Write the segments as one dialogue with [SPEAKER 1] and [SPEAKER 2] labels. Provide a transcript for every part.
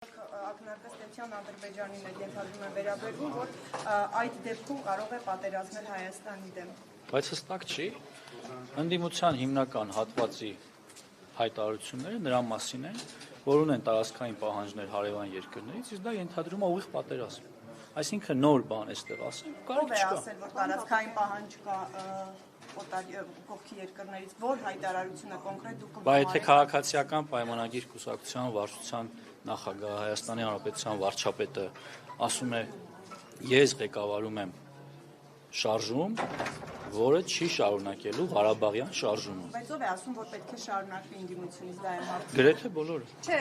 [SPEAKER 1] Ակնարկստության Ադրբեջանին է ենթադրում են վերաբերվում, որ այդ դեպքում կարող է պատերազմել Հայաստանի դեմ։
[SPEAKER 2] Բայց հստակ չի, ընդդիմության հիմնական հատվածի հայտարարությունները նրա մասին են, որ ունեն տարածքային պահանջներ հարևան երկրներից, իսկ դա ենթադրում է ուղիղ պատերազմ։ Այսինքն նոր բան էստեղ ասել, կարիք չկա։
[SPEAKER 1] Ով է ասել, որ տարածքային պահանջ կա կողքի երկրներից, որ հայտարարությունը կոնկրետ դուք
[SPEAKER 2] Բայց եթե քաղաքացիական պայմանագիր կուսակցության վարչության նախագահ Հայաստանի Հանրապետության վարչապետը ասում է ես ղեկավարում եմ շարժում, որը չի շարունակելու Ղարաբաղյան շարժումը։
[SPEAKER 1] Բայց ով է ասում, որ պետք է շարունակվի ընդդիմությունից դա է հարցը։
[SPEAKER 2] Գրեթե բոլորը։
[SPEAKER 1] Չէ,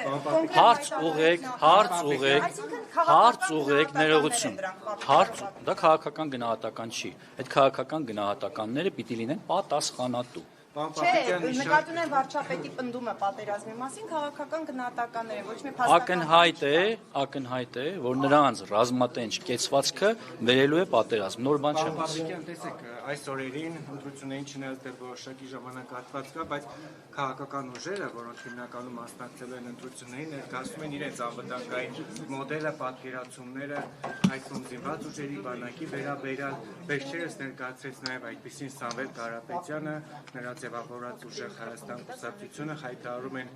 [SPEAKER 2] Հարց ուղղեք, ներողություն։ Դա քաղաքական գնահատական չի։ Այդ քաղաքական գնահատականները պիտի լինեն պատասխանատու։
[SPEAKER 1] Չէ, նկատի ունեն վարչապետի պնդումը պատերազմի մասին քաղաքական գնահատականներ են, ոչ մի
[SPEAKER 2] ակնհայտ է, որ նրանց ռազմատենչ կեցվածքը վերելու է պատերազմ, նոր բան չեմ ասում։
[SPEAKER 3] Տեսեք, այս օրերին ընտրություններին չնայած դեռ որոշակի ժամանակահատված կա, բայց քաղաքական ուժերը, որոնք հիմնականում մասնակցելու են ընտրություններին, ներկայացնում են իրենց անվտանգային մոդելը, պատկերացումները, այսօր զինված ուժերի բանակի վերաբերյալ վերջերս ներկայացրեց նաև այդպիսին Սամվել Կարապետյանը, նրա ձևավորած ուժեղ Հայաստան կուսակցությունը հայտարարում են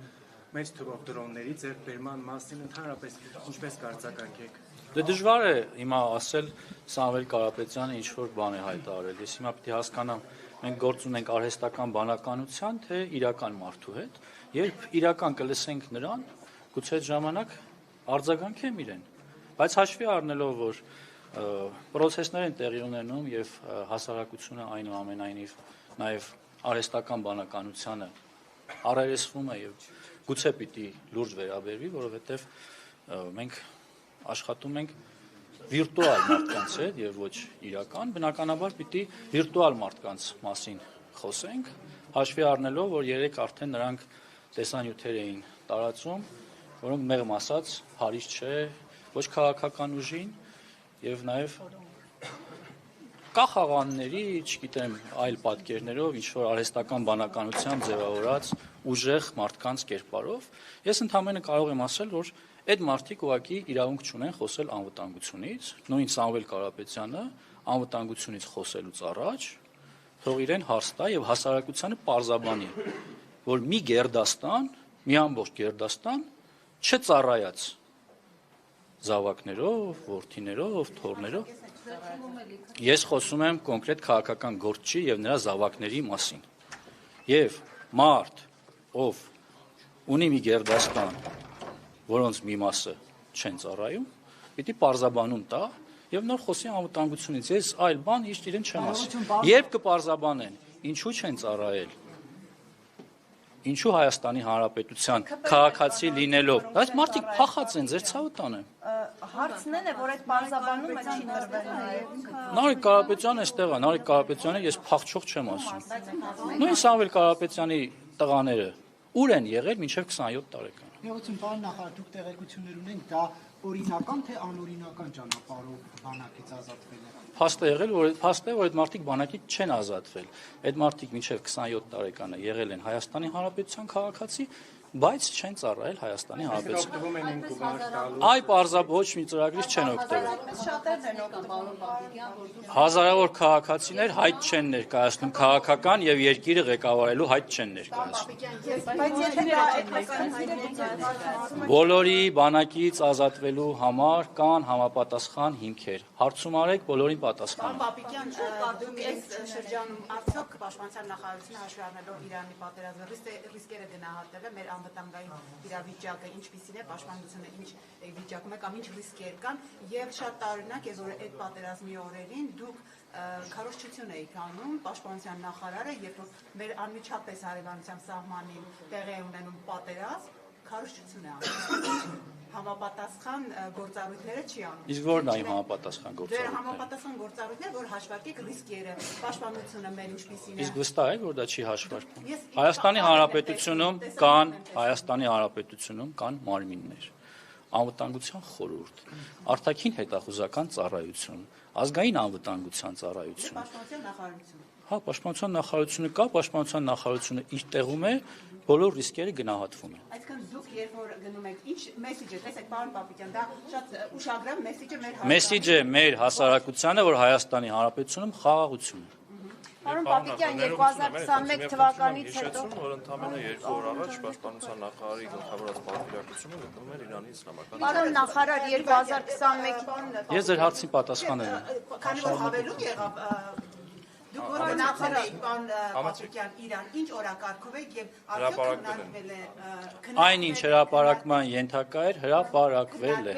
[SPEAKER 3] մեծ թվով դրոնների ձեռքբերման մասին, ընդհանրապես ինչպես կարծականք եք։
[SPEAKER 2] Դե դժվար է հիմա ասել Սամվել Կարապետյանը ինչ որ բան է հայտարարել։ Ես հիմա պիտի հասկանամ, մենք գործ ունենք արհեստական բանականության, թե իրական մարդու հետ, երբ իրական կլսենք նրան, գուցե այդ ժամանակ արձագանքեմ իրեն։ Բայց հաշվի առնելով, որ պրոցեսներ են տեղի ունենում եւ հասարակությունը այնուամենայնիվ նաեւ արհեստական բանականությանը առերեսվում է եւ գուցե պիտի լուրջ վերաբերվի, որովհետեւ մենք աշխատում ենք վիրտուալ մարդկանց հետ եւ ոչ իրական, բնականաբար պիտի վիրտուալ մարդկանց մասին խոսենք, հաշվի առնելով, որ երեք արդեն նրանք տեսանյութեր էին տարածում, որոնք մեղմ ասած հարիստ չէ ոչ քաղաքական ուժին եւ նաեւ կա խաղանների, չգիտեմ, այլ պատկերներով, ինչ որ արհեստական բանականությամբ ձևավորած ուժեղ մարդկանց կերպարով, ես ընդհանրապես կարող եմ ասել, որ այդ մարդիկ ուղղակի իրավունք չունեն խոսել անվտանգությունից, նույն Սամվել Կարապետյանը անվտանգությունից խոսելուց առաջ թող իրեն հարց տա եւ հասարակությանը պարզաբանի, որ մի գերդաստան, մի ամբողջ գերդաստան չծառայած զավակներով, որդիներով, թոռներով Ես խոսում եմ կոնկրետ քաղաքական գործչի եւ նրա զավակների մասին։ Եվ մարդ, ով ունի մի գերդաստան, որոնց մի մասը չեն ծառայում, պիտի պարզաբանում տա եւ նոր խոսի անվտանգությունից։ Ես այլ բան իշտ իրեն չեմ ասի։ Երբ կպարզաբանեն, ինչու չեն ծառայել, ինչու Հայաստանի Հանրապետության քաղաքացի լինելով, բայց մարդիկ փախած են, ձեր ցավը տանեմ։
[SPEAKER 1] Հարցն է, որ այդ պարզաբանումը չի տրվել նաև։
[SPEAKER 2] Նարեկ Կարապետյանը էստեղ է, Նարեկ Կարապետյանը ես փախչող չեմ ասում։ Նույն Սամվել Կարապետյանի տղաները ուր են եղել մինչև 27 տարեկան։
[SPEAKER 4] Ներողություն, պարոն նախարար, դուք տեղեկություն ունենք, դա օրինական թե անօրինական ճանապարհով բանակից ազատվել է։
[SPEAKER 2] Փաստ է եղել, որ այդ մարդիկ բանակից չեն ազատվել։ Այդ մարդիկ մինչև 27 տարեկանը եղել են Հայաստանի Հանրապետության քաղաքացի, բայց չեն ծառայել Հայաստանի Հանրապետության։ Այ պարզաբ ոչ մի ծրագրից չեն օգտվել։ Հազարավոր քաղաքացիներ հայտ չեն ներկայացնում, քաղաքական եւ երկիրը ղեկավարելու հայտ չեն ներկայացնում։ Բոլորի բանակից ազատվելու համար կան համապատասխան հիմքեր։ Հարցում արեք, բոլորին պատասխան։
[SPEAKER 5] Պապիկյան, դուք այս շրջանում արդյոք պաշտպանության նախարարությունը հաշվի առնելով Իրանի պատերազմի ռիսկերը գնահատել է մեր անվտանգային իրավիճակը ինչպիսին է, պաշտպանությունը ինչ վիճակում է կամ ինչ ռիսկեր կան եւ շատ տարօրինակ է, որ այդ պատերազմի օրերին դուք քարոզչություն եք անում պաշտպանության նախարարը, երբ որ մեր անմիջապես հարևանությամբ սահմանին տեղի է ունենում պատերազմ, քարոզչություն է անում։ Համապատասխան գործառույթները չի անում։
[SPEAKER 2] Իսկ ո՞րն է համապատասխան գործառույթները։
[SPEAKER 5] Դե համապատասխան գործառույթներ, որ հաշվարկեք ռիսկերը, պաշտպանությունը մեր ինչպիսին է։
[SPEAKER 2] Իսկ վստահ եք, որ դա չի հաշվարկվում։ Հայաստանի Հանրապետությունում կան մարմիններ, անվտանգության խորհուրդ, արտաքին հետախուզական ծառայություն, ազգային անվտանգության ծառայություն։
[SPEAKER 1] Պաշտպանության նախարարություն։
[SPEAKER 2] Հա, պաշտպանության նախարարությունը կա, պաշտպանության նախարարությունը իր տեղում է, բոլոր ռիսկերը գնահատվում են։
[SPEAKER 5] Այսինքն դուք երբ որ գնում եք, ինչ մեսեջ է, տեսեք, պարոն Պապիկյան, դա շատ ուշագրավ մեսեջ է մեր
[SPEAKER 2] Մեսիջը մեր հասարակությանը, որ Հայաստանի Հանրապետությունում խաղաղություն է։
[SPEAKER 1] Պարոն Պապիկյան, 2021 թվականից հետո
[SPEAKER 6] որ ընդամենը 2 օր առաջ պաշտպանության նախարարի գլխավորած պատվիրակությունը գտնվում էր Իրանի Իսլամական
[SPEAKER 1] Պարոն նախարար 2021
[SPEAKER 2] Ես ձեր հարցին պատասխանել եմ։
[SPEAKER 5] քանի որ հավելում եղավ դուք որ գնացել եք պարոն Պապիկյան Իրան, ինչ օրակարգով եք եւ արդյոք քննարկվել է
[SPEAKER 2] Այնինչ հրապարակման ենթակա էր, հրապարակվել է։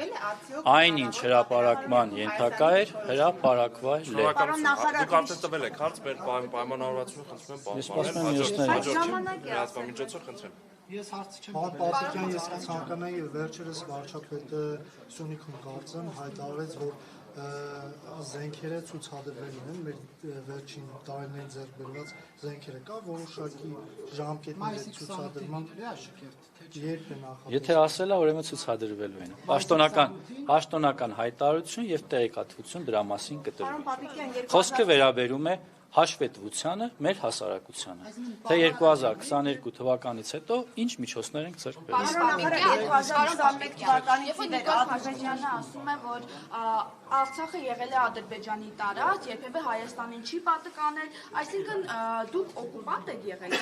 [SPEAKER 2] Այնինչ հրապարակման ենթակա էր, հրապարակվել է։
[SPEAKER 1] Պարոն նախարար,
[SPEAKER 6] դուք արդեն տվել եք հարց մեր պայմանավորվածությունը խնդրում եմ միջոցով խնդրեմ
[SPEAKER 4] Ես հարցի չեմ
[SPEAKER 7] Պարոն Պապիկյան, ես կցանկանայի վերջերս վարչապետը Սյունիքում կարծեմ հայտարարեց, որ զենքերը ցուցադրվելու են, մեր վերջին տարիներին ձեռք բերված զենքերը կա, որոշակի ժամկետներ ցուցադրման երբ է նախատեսվում։
[SPEAKER 2] Եթե ասել է, ուրեմն ցուցադրվելու են։ Պաշտոնական հայտարարություն եւ տեղեկատվություն դրա մասին կտրվի։
[SPEAKER 1] Պարոն Պապիկյան,
[SPEAKER 2] Խոսքը վերաբերում է հաշվետվությանը մեր հասարակությանը, թե 2022 թվականից հետո ինչ միջոցներ ենք ձեռք բերել։
[SPEAKER 1] Պարոն նախարար 2021 թվականից ի վեր
[SPEAKER 8] Ադրբեջանը ասում է, որ Արցախը եղել է Ադրբեջանի տարածք, երբևէ Հայաստանին չի պատկանել, այսինքն դուք օկուպանտ եք եղել։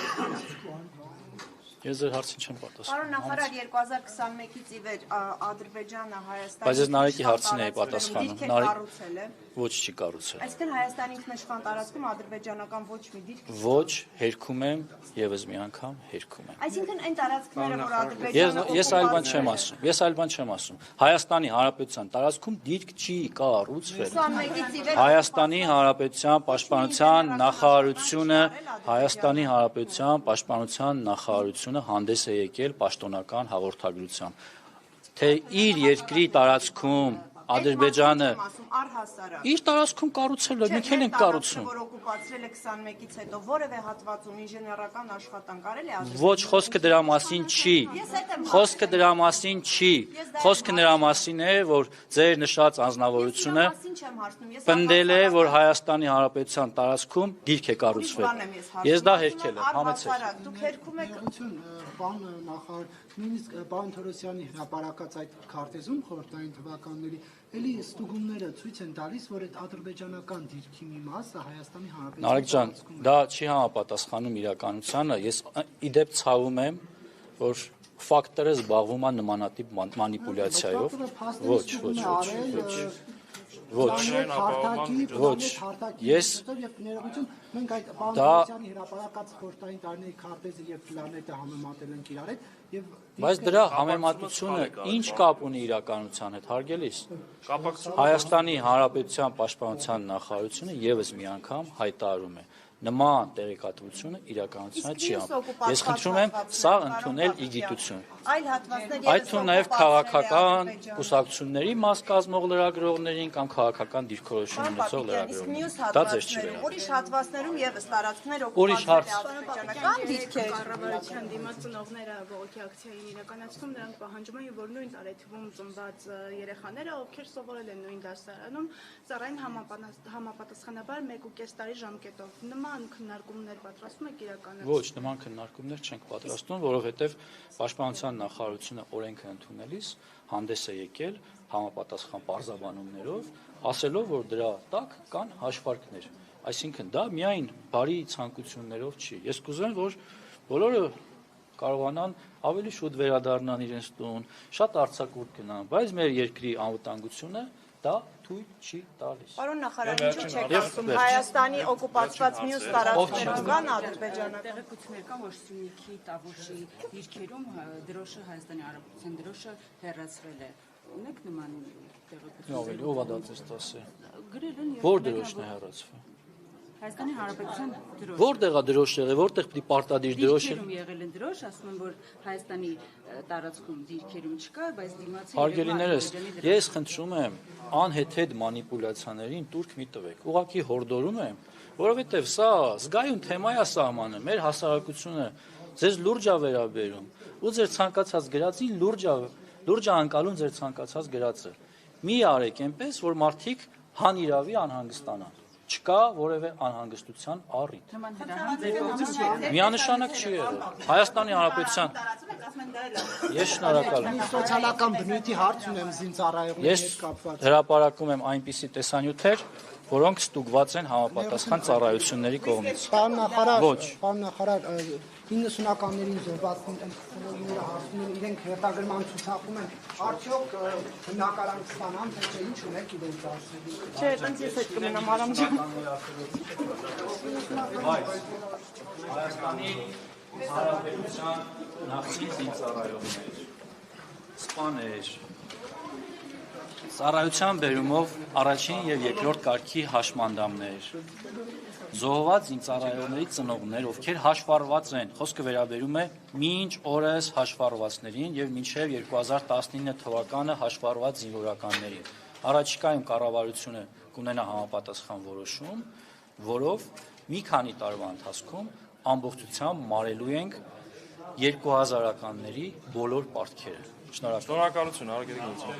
[SPEAKER 2] Ես ձեր հարցին չեմ
[SPEAKER 1] Պարոն նախարար 2021-ից ի վեր Ադրբեջանը Հայաստանի
[SPEAKER 2] Բայց ես Նարեկի հարցին էի պատասխանում։
[SPEAKER 1] կառուցել է։
[SPEAKER 2] Ոչ չի կառուցել։
[SPEAKER 1] Այսինքն Հայաստանի ինքնաշխան տարածքում ադրբեջանական ոչ մի դիրք։
[SPEAKER 2] Ոչ, հերքում եմ, եւս մի անգամ հերքում եմ։
[SPEAKER 1] Այսինքն այն տարածքները, որ Ադրբեջանը
[SPEAKER 2] Ես այլ բան չեմ ասում։ Ես այլ բան չեմ ասում։ Հայաստանի Հանրապետության տարածքում դիրք չի կառուցվել։
[SPEAKER 1] 21-ից ի վեր
[SPEAKER 2] Հայաստանի Հանրապետության Պաշտպանության նախարարությունը Հայաստանի Հանրապետության Պաշտպանության նախարարությունը հանդես է եկել պաշտոնական հաղորդագրությամբ, թե իր երկրի տարածքում Ադրբեջանը
[SPEAKER 1] առհասարակ
[SPEAKER 2] իր տարածքում կառուցել է, մենք էլ ենք կառուցում։
[SPEAKER 1] որ օկուպացրել է 21-ից հետո որևէ հատվածում ինժեներական աշխատանք արել է Ադրբեջանը։
[SPEAKER 2] Ոչ, խոսքը դրա մասին չի։ Խոսքը դրա մասին չի։ Խոսքը նրա մասին է, որ ձեր նշած անձնավորությունը պնդել է, որ Հայաստանի Հանրապետության տարածքում դիրք է կառուցվել։ Ես դա հերքել եմ, համեցեք։
[SPEAKER 1] Դուք հերքում եք
[SPEAKER 4] Պարոն նախարար, նույնիսկ պարոն Թորոսյանի հրապարակած այդ քարտեզում խորհրդային թվականների էլի ստուգումները ցույց են տալիս, որ այդ ադրբեջանական դիրքի մի մասը Հայաստանի Հանրապետության
[SPEAKER 2] Նարեկ ջան, դա չի համապատասխանում իրականությանը։ Ես իդեպ ցավում եմ, որ ֆակտորը զբաղվում է նմանատիպ մանիպուլյացիայով։ Ոչ։ Ես
[SPEAKER 4] մենք այդ պարոն հրապարակած խորհրդային տարիների քարտեզը եւ պլանետը համեմատել ենք իրար հետ եւ
[SPEAKER 2] Բայց դրա համեմատությունը ինչ կապ ունի իրականության հետ, հարգելիս։ Հայաստանի Հանրապետության Պաշտպանության նախարարությունը եւս մի անգամ հայտարարում է նման տեղեկատվությունը իրականության չի անում։ Ես խնդրում եմ սա ընդունել ի գիտություն։
[SPEAKER 1] այլ հատվածներ
[SPEAKER 2] Այդ թվում նաև քաղաքական կուսակցությունների մաս կազմող լրագրողներին կամ քաղաքական դիրքորոշում ունեցող լրագրողներին։ Դա ձեզ չի վերաբերում։
[SPEAKER 1] Ուրիշ հատվածներում եւս տարածքներ
[SPEAKER 2] Ուրիշ հարց։
[SPEAKER 1] ադրբեջանական դիրքեր։
[SPEAKER 9] Կառավարության դիմաց ծնողները բողոքի ակցիային իրականացնում, նրանք պահանջում են, որ նույն տարեթվում ծնված երեխաները, ովքեր սովորել են նույն դասարանում, ծառային համապատասխանաբար 1.5 տարի ժամկետով նման քննարկումներ պատրաստում եք իրականացնել։
[SPEAKER 2] Ոչ, նման քննարկումներ չենք պատրաստում, որովհետև Պաշտպանության նախարարությունը օրենքը ընդունելիս հանդես է եկել համապատասխան պարզաբանումներով, ասելով, որ դրա տակ կան հաշվարկներ։ Այսինքն դա միայն բարի ցանկություններով չի։ Ես կուզեմ, որ բոլորը կարողանան ավելի շուտ վերադառնան իրենց տուն, շատ արձակուրդ գնան, բայց մեր երկրի անվտանգությունը դա թույլ չի տալիս։
[SPEAKER 1] Պարոն նախարար, ինչու՞ չեք ասում Հայաստանի օկուպացված մյուս տարածքներում կան ադրբեջանական
[SPEAKER 10] տեղեկություններ կան, որ Սյունիքի, Տավուշի դիրքերում դրոշը Հայաստանի Հանրապետության դրոշը հեռացվել է։ Ունեք նման տեղեկություններ։
[SPEAKER 2] Ավելի ով է դա ձեզ տասը։
[SPEAKER 10] Գրել են
[SPEAKER 2] Որ դրոշն է հեռացվել։
[SPEAKER 10] Հայաստանի Հանրապետության դրոշ։
[SPEAKER 2] Որտեղ է դրոշ եղել, որտեղ պիտի պարտադիր դրոշ է։
[SPEAKER 10] Դիրքերում եղել են դրոշ, ասում են, որ Հայաստանի տարածքում դիրքերում չկա, բայց դիմացի
[SPEAKER 2] Հարգելիներս, ես խնդրում եմ անհեթեթ մանիպուլյացիաներին տուրք մի տվեք։ Ուղղակի հորդորում եմ, որովհետև սա զգայուն թեմա է սահմանը, մեր հասարակությունը ձեզ լուրջ է վերաբերում, ու ձեր ցանկացած գրածին լուրջ է լուրջ անկալում ձեր ցանկացած գրածը։ Մի արեք այնպես, որ մարդիկ հանիրավի անհանգստանան։ Չկա որևէ անհանգստության առիթ։
[SPEAKER 10] Նման հրահան ձեր կողմից չի եղել։
[SPEAKER 2] Միանշանակ չի եղել։ Հայաստանի Հանրապետության Ես շնորհակալ եմ։
[SPEAKER 4] Սոցիալական բնույթի հարց ունեմ զինծառայողների
[SPEAKER 2] Ես
[SPEAKER 4] հետ կապված։
[SPEAKER 2] հրապարակում եմ այնպիսի տեսանյութեր, որոնք ստուգված են համապատասխան ծառայությունների կողմից։
[SPEAKER 4] Պարոն նախարար, 90-ականներին զոհվածները հարցնում են իրենք հետագրման ցուցակում են, արդյոք բնակարան կստանան, թե չէ, ինչ ունեք իրենց ասելու։
[SPEAKER 1] Չէ, այտենց ես հետ կմնամ Արամ ջան։
[SPEAKER 2] Բայց Հայաստանի Հանրապետության նախկին զինծառայողներ, սպաներ, ծառայության բերումով առաջին եւ երկրորդ կարգի հաշմանդամներ, զոհված զինծառայողների ծնողներ, ովքեր հաշվառված են, խոսքը վերաբերում է մինչ օրս հաշվառվածներին եւ մինչեւ 2019 թվականը հաշվառված զինվորականներին։ Առաջիկայում կառավարությունը կունենա համապատասխան որոշում, որով մի քանի տարվա ընթացքում ամբողջությամբ մարելու ենք 2000-ականների բոլոր պարտքերը։ Շնորհակալ եմ։
[SPEAKER 6] Շնորհակալություն, Արգեգին։